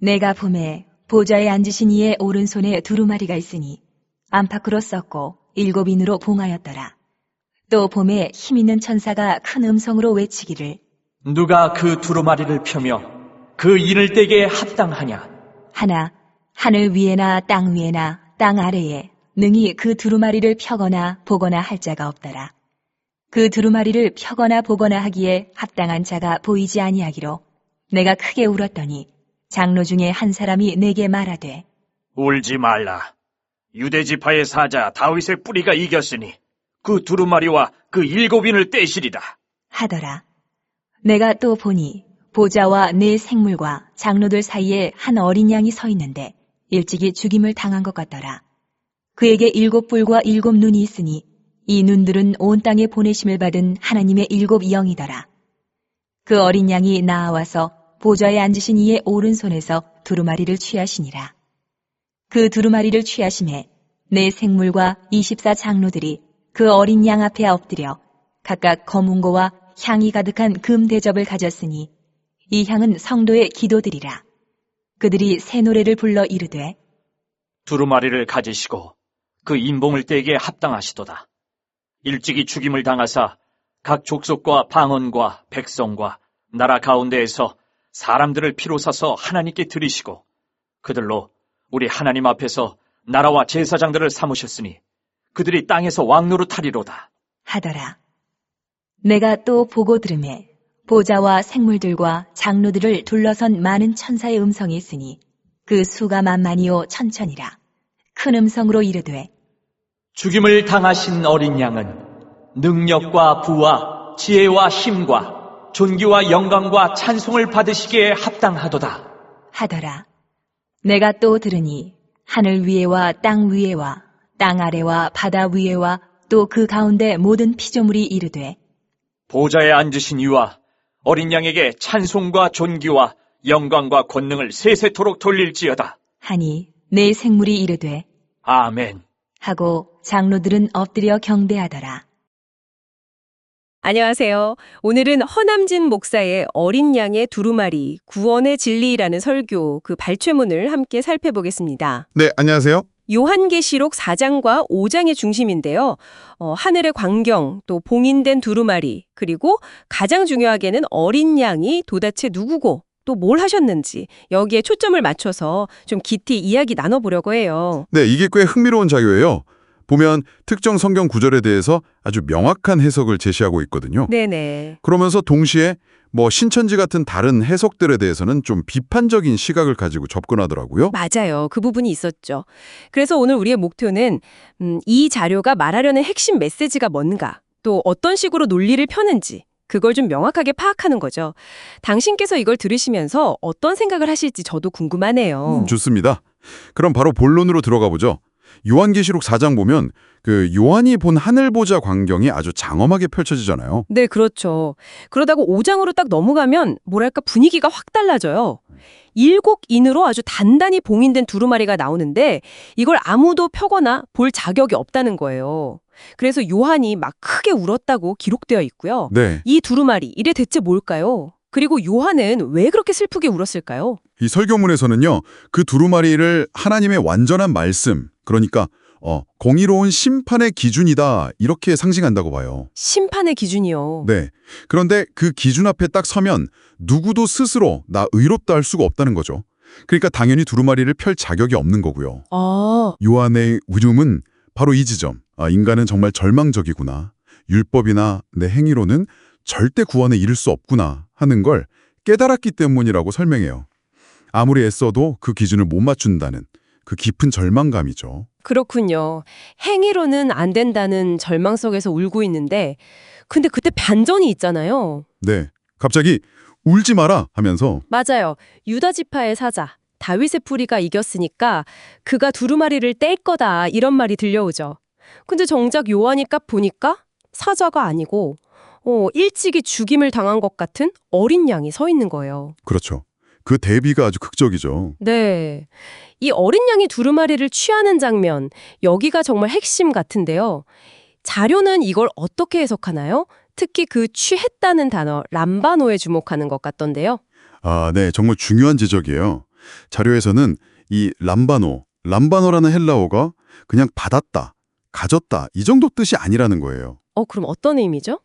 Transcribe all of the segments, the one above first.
내가 봄에 보좌에 앉으신 이의 오른손에 두루마리가 있으니 안팎으로 썼고 7인으로 봉하였더라. 또 봄에 힘있는 천사가 큰 음성으로 외치기를 누가 그 두루마리를 펴며 그 인을 떼기에 합당하냐? 하나 하늘 위에나 땅 위에나 땅 아래에 능히 그 두루마리를 펴거나 보거나 할 자가 없더라. 그 두루마리를 펴거나 보거나 하기에 합당한 자가 보이지 아니하기로 내가 크게 울었더니 장로 중에 한 사람이 내게 말하되 울지 말라. 유대 지파의 사자 다윗의 뿌리가 이겼으니 그 두루마리와 그 7인을 떼시리라 하더라. 내가 또 보니 보좌와 네 생물과 장로들 사이에 한 어린 양이 서 있는데 일찍이 죽임을 당한 것 같더라. 그에게 7뿔과 7눈이 있으니 이 눈들은 온 땅에 보내심을 받은 하나님의 7영이더라. 그 어린 양이 나아와서 보좌에 앉으신 이의 오른손에서 두루마리를 취하시니라. 그 두루마리를 취하심에 네 생물과 24 장로들이 그 어린 양 앞에 엎드려 각각 검은고와 향이 가득한 금 대접을 가졌으니 이 향은 성도의 기도들이라. 그들이 새 노래를 불러 이르되 두루마리를 가지시고 그 인봉을 떼기에 합당하시도다. 일찍이 죽임을 당하사 각 족속과 방언과 백성과 나라 가운데에서 사람들을 피로 사서 하나님께 드리시고 그들로 우리 하나님 앞에서 나라와 제사장들을 삼으셨으니 그들이 땅에서 왕노릇하리로다 하더라. 내가 또 보고 들으매 보좌와 생물들과 장로들을 둘러선 많은 천사의 음성이 있으니 그 수가 만만이요 천천이라. 큰 음성으로 이르되 죽임을 당하신 어린 양은 능력과 부와 지혜와 힘과 존귀와 영광과 찬송을 받으시기에 합당하도다 하더라. 내가 또 들으니 하늘 위에와 땅 위에와 땅 아래와 바다 위에와 또 그 가운데 모든 피조물이 이르되 보좌에 앉으신 이와 어린 양에게 찬송과 존귀와 영광과 권능을 세세토록 돌릴지어다 하니 네 생물이 이르되 아멘 하고 장로들은 엎드려 경배하더라. 안녕하세요. 오늘은 허남진 목사의 어린 양의 두루마리, 구원의 진리라는 설교 그 발췌문을 함께 살펴보겠습니다. 네, 안녕하세요. 요한계시록 4장과 5장의 중심인데요. 하늘의 광경, 또 봉인된 두루마리, 그리고 가장 중요하게는 어린 양이 도대체 누구고 또 뭘 하셨는지 여기에 초점을 맞춰서 좀 깊이 이야기 나눠보려고 해요. 네, 이게 꽤 흥미로운 자료예요. 보면 특정 성경 구절에 대해서 아주 명확한 해석을 제시하고 있거든요. 네네. 그러면서 동시에 신천지 같은 다른 해석들에 대해서는 좀 비판적인 시각을 가지고 접근하더라고요. 맞아요. 그 부분이 있었죠. 그래서 오늘 우리의 목표는 이 자료가 말하려는 핵심 메시지가 뭔가, 또 어떤 식으로 논리를 펴는지 그걸 좀 명확하게 파악하는 거죠. 당신께서 이걸 들으시면서 어떤 생각을 하실지 저도 궁금하네요. 좋습니다. 그럼 바로 본론으로 들어가 보죠. 요한계시록 4장 보면 그 요한이 본 하늘 보좌 광경이 아주 장엄하게 펼쳐지잖아요. 네, 그렇죠. 그러다가 5장으로 딱 넘어가면 뭐랄까 분위기가 확 달라져요. 7인으로 아주 단단히 봉인된 두루마리가 나오는데 이걸 아무도 펴거나 볼 자격이 없다는 거예요. 그래서 요한이 막 크게 울었다고 기록되어 있고요. 네. 이 두루마리, 이게 대체 뭘까요? 그리고 요한은 왜 그렇게 슬프게 울었을까요? 이 설교문에서는요, 그 두루마리를 하나님의 완전한 말씀, 그러니까 공의로운 심판의 기준이다 이렇게 상징한다고 봐요. 심판의 기준이요. 네. 그런데 그 기준 앞에 딱 서면 누구도 스스로 나 의롭다 할 수가 없다는 거죠. 그러니까 당연히 두루마리를 펼 자격이 없는 거고요. 아, 요한의 울음은 바로 이 지점. 인간은 정말 절망적이구나. 율법이나 내 행위로는 절대 구원에 이를 수 없구나 하는 걸 깨달았기 때문이라고 설명해요. 아무리 애써도 그 기준을 못 맞춘다는 그 깊은 절망감이죠. 그렇군요. 행위로는 안 된다는 절망 속에서 울고 있는데 근데 그때 반전이 있잖아요. 네. 갑자기 울지 마라 하면서 맞아요. 유다 지파의 사자, 다윗의 뿌리가 이겼으니까 그가 두루마리를 뗄 거다 이런 말이 들려오죠. 근데 정작 요한이 딱 보니까 사자가 아니고 일찍이 죽임을 당한 것 같은 어린 양이 서 있는 거예요. 그렇죠. 그 대비가 아주 극적이죠. 네. 이 어린 양이 두루마리를 취하는 장면, 여기가 정말 핵심 같은데요. 자료는 이걸 어떻게 해석하나요? 특히 그 취했다는 단어, 람바노에 주목하는 것 같던데요. 네. 정말 중요한 지적이에요. 자료에서는 이 람바노라는 헬라어가 그냥 받았다, 가졌다 이 정도 뜻이 아니라는 거예요. 그럼 어떤 의미죠?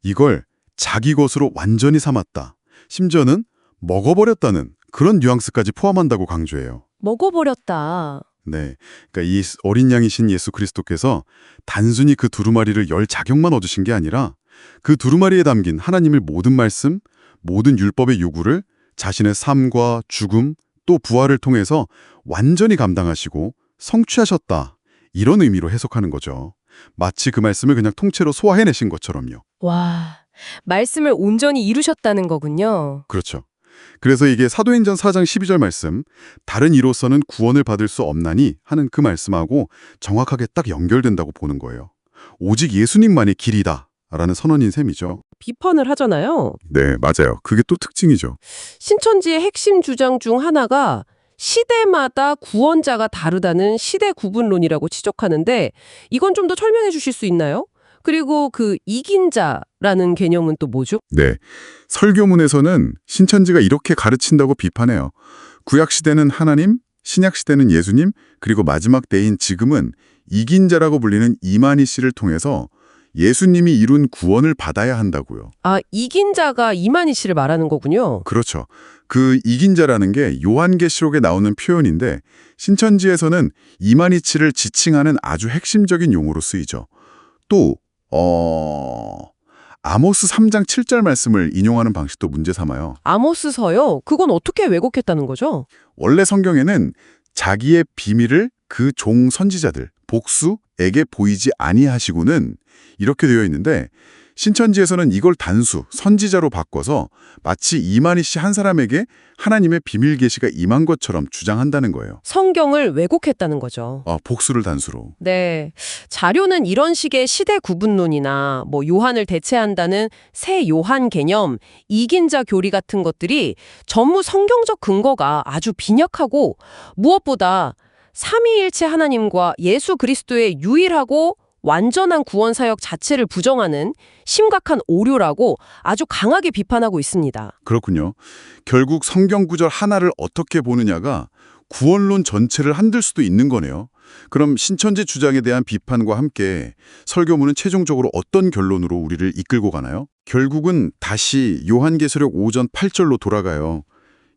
이걸 자기 것으로 완전히 삼았다. 심지어는 먹어버렸다는 그런 뉘앙스까지 포함한다고 강조해요. 먹어버렸다. 네, 그러니까 이 어린 양이신 예수 그리스도께서 단순히 그 두루마리를 열 자격만 얻으신 게 아니라 그 두루마리에 담긴 하나님의 모든 말씀, 모든 율법의 요구를 자신의 삶과 죽음, 또 부활을 통해서 완전히 감당하시고 성취하셨다. 이런 의미로 해석하는 거죠. 마치 그 말씀을 그냥 통째로 소화해내신 것처럼요. 와, 말씀을 온전히 이루셨다는 거군요. 그렇죠. 그래서 이게 사도행전 4장 12절 말씀, 다른 이로서는 구원을 받을 수 없나니 하는 그 말씀하고 정확하게 딱 연결된다고 보는 거예요. 오직 예수님만이 길이다 라는 선언인 셈이죠. 비판을 하잖아요. 네, 맞아요. 그게 또 특징이죠. 신천지의 핵심 주장 중 하나가 시대마다 구원자가 다르다는 시대 구분론이라고 지적하는데 이건 좀 더 설명해 주실 수 있나요? 그리고 그 이긴 자라는 개념은 또 뭐죠? 네, 설교문에서는 신천지가 이렇게 가르친다고 비판해요. 구약시대는 하나님, 신약시대는 예수님, 그리고 마지막 때인 지금은 이긴 자라고 불리는 이만희 씨를 통해서 예수님이 이룬 구원을 받아야 한다고요. 아, 이긴 자가 이만희 씨를 말하는 거군요. 그렇죠. 그 이긴 자라는 게 요한계시록에 나오는 표현인데 신천지에서는 이만희 씨를 지칭하는 아주 핵심적인 용어로 쓰이죠. 또 아모스 3장 7절 말씀을 인용하는 방식도 문제 삼아요. 아모스서요? 그건 어떻게 왜곡했다는 거죠? 원래 성경에는 자기의 비밀을 그 종 선지자들, 복수에게 보이지 아니하시고는 이렇게 되어 있는데 신천지에서는 이걸 단수, 선지자로 바꿔서 마치 이만희 씨 한 사람에게 하나님의 비밀 계시가 임한 것처럼 주장한다는 거예요. 성경을 왜곡했다는 거죠. 복수를 단수로. 네. 자료는 이런 식의 시대 구분론이나 요한을 대체한다는 새 요한 개념, 이긴 자 교리 같은 것들이 전무 성경적 근거가 아주 빈약하고 무엇보다 삼위일체 하나님과 예수 그리스도의 유일하고 완전한 구원 사역 자체를 부정하는 심각한 오류라고 아주 강하게 비판하고 있습니다. 그렇군요. 결국 성경 구절 하나를 어떻게 보느냐가 구원론 전체를 흔들 수도 있는 거네요. 그럼 신천지 주장에 대한 비판과 함께 설교문은 최종적으로 어떤 결론으로 우리를 이끌고 가나요? 결국은 다시 요한계시록 5장 8절로 돌아가요.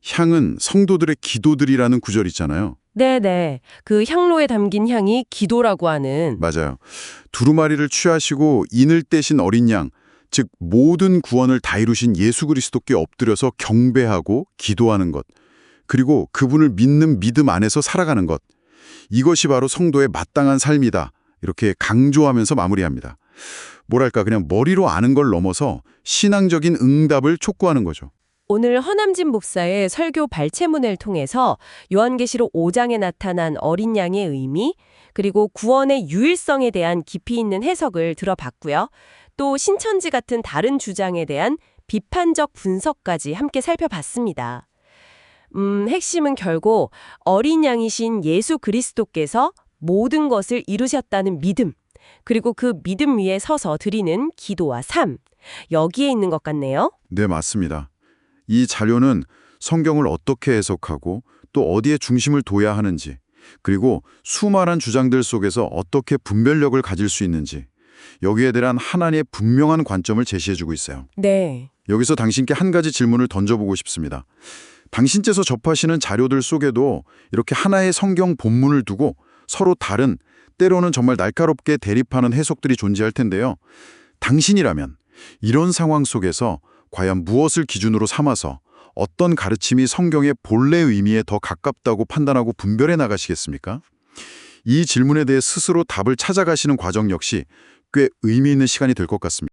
향은 성도들의 기도들이라는 구절 있잖아요. 네네. 그 향로에 담긴 향이 기도라고 하는. 맞아요. 두루마리를 취하시고 인을 떼신 어린 양, 즉 모든 구원을 다 이루신 예수 그리스도께 엎드려서 경배하고 기도하는 것, 그리고 그분을 믿는 믿음 안에서 살아가는 것, 이것이 바로 성도의 마땅한 삶이다. 이렇게 강조하면서 마무리합니다. 뭐랄까 그냥 머리로 아는 걸 넘어서 신앙적인 응답을 촉구하는 거죠. 오늘 허남진 목사의 설교 발췌문을 통해서 요한계시록 5장에 나타난 어린 양의 의미, 그리고 구원의 유일성에 대한 깊이 있는 해석을 들어봤고요. 또 신천지 같은 다른 주장에 대한 비판적 분석까지 함께 살펴봤습니다. 핵심은 결국 어린 양이신 예수 그리스도께서 모든 것을 이루셨다는 믿음, 그리고 그 믿음 위에 서서 드리는 기도와 삶, 여기에 있는 것 같네요. 네, 맞습니다. 이 자료는 성경을 어떻게 해석하고 또 어디에 중심을 둬야 하는지, 그리고 수많은 주장들 속에서 어떻게 분별력을 가질 수 있는지, 여기에 대한 하나님의 분명한 관점을 제시해주고 있어요. 네. 여기서 당신께 한 가지 질문을 던져보고 싶습니다. 당신께서 접하시는 자료들 속에도 이렇게 하나의 성경 본문을 두고 서로 다른, 때로는 정말 날카롭게 대립하는 해석들이 존재할 텐데요. 당신이라면 이런 상황 속에서 과연 무엇을 기준으로 삼아서 어떤 가르침이 성경의 본래 의미에 더 가깝다고 판단하고 분별해 나가시겠습니까? 이 질문에 대해 스스로 답을 찾아가시는 과정 역시 꽤 의미 있는 시간이 될 것 같습니다.